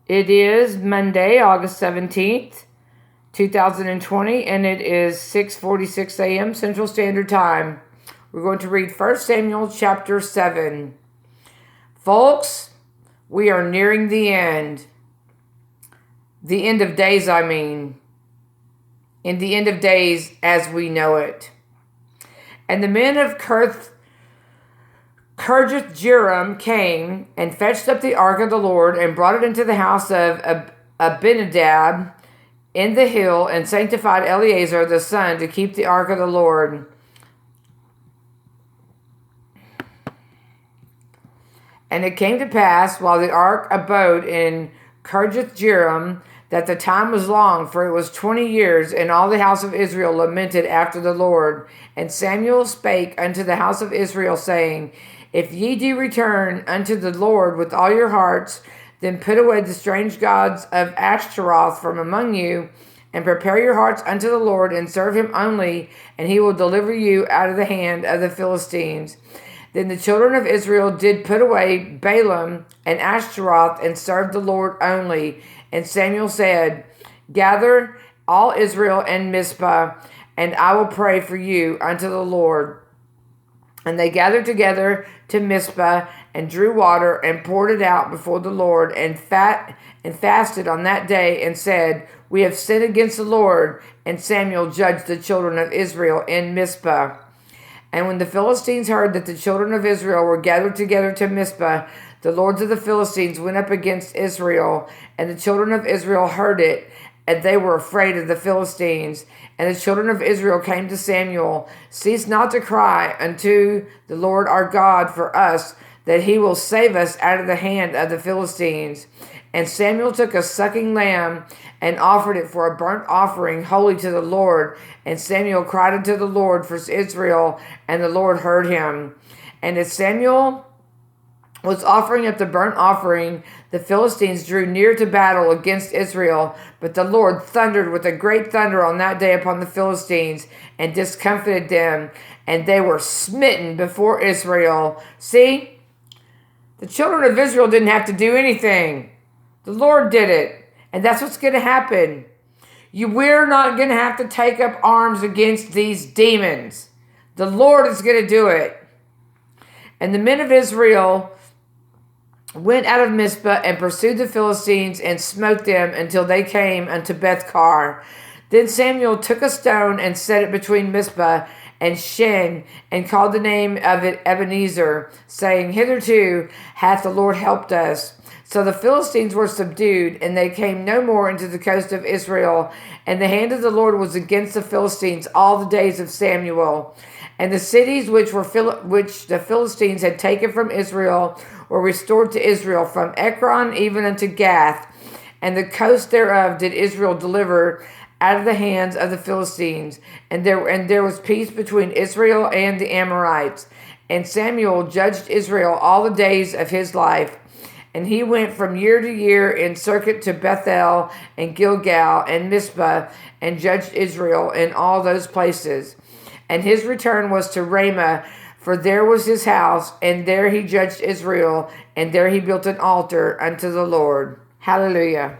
It is Monday, August 17th, 2020, and it is 6:46 a.m. Central Standard Time. We're going to read 1 Samuel chapter 7. Folks, we are nearing the end. The end of days, I mean. In the end of days as we know it. And the men of Kirjathjearim came and fetched up the ark of the Lord and brought it into the house of Abinadab in the hill and sanctified Eleazar the son to keep the ark of the Lord. And it came to pass, while the ark abode in Kirjathjearim, that the time was long, for it was 20 years, and all the house of Israel lamented after the Lord. And Samuel spake unto the house of Israel, saying, If ye do return unto the Lord with all your hearts, then put away the strange gods of Ashtaroth from among you, and prepare your hearts unto the Lord, and serve him only, and he will deliver you out of the hand of the Philistines. Then the children of Israel did put away Baalim and Ashtaroth, and served the Lord only. And Samuel said, Gather all Israel and Mizpeh, and I will pray for you unto the Lord. And they gathered together to Mizpeh, and drew water, and poured it out before the Lord, and fasted on that day, and said, We have sinned against the Lord. And Samuel judged the children of Israel in Mizpeh. And when the Philistines heard that the children of Israel were gathered together to Mizpeh, the lords of the Philistines went up against Israel, and the children of Israel heard it, and they were afraid of the Philistines. And the children of Israel came to Samuel, Cease not to cry unto the Lord our God for us, that he will save us out of the hand of the Philistines. And Samuel took a sucking lamb, and offered it for a burnt offering holy to the Lord. And Samuel cried unto the Lord for Israel, and the Lord heard him. And as Samuel was offering up the burnt offering, the Philistines drew near to battle against Israel. But the Lord thundered with a great thunder on that day upon the Philistines, and discomfited them, and they were smitten before Israel. See, the children of Israel didn't have to do anything. The Lord did it. And that's what's going to happen. We're not going to have to take up arms against these demons. The Lord is going to do it. And the men of Israel went out of Mizpeh and pursued the Philistines and smote them until they came unto Bethkar. Then Samuel took a stone and set it between Mizpeh and Shen, and called the name of it Ebenezer, saying, Hitherto hath the Lord helped us. So the Philistines were subdued, and they came no more into the coast of Israel. And the hand of the Lord was against the Philistines all the days of Samuel. And the cities which the Philistines had taken from Israel were restored to Israel, from Ekron even unto Gath. And the coast thereof did Israel deliver out of the hands of the Philistines. And there was peace between Israel and the Amorites. And Samuel judged Israel all the days of his life. And he went from year to year in circuit to Bethel and Gilgal and Mizpeh, and judged Israel in all those places. And his return was to Ramah, for there was his house, and there he judged Israel, and there he built an altar unto the Lord. Hallelujah.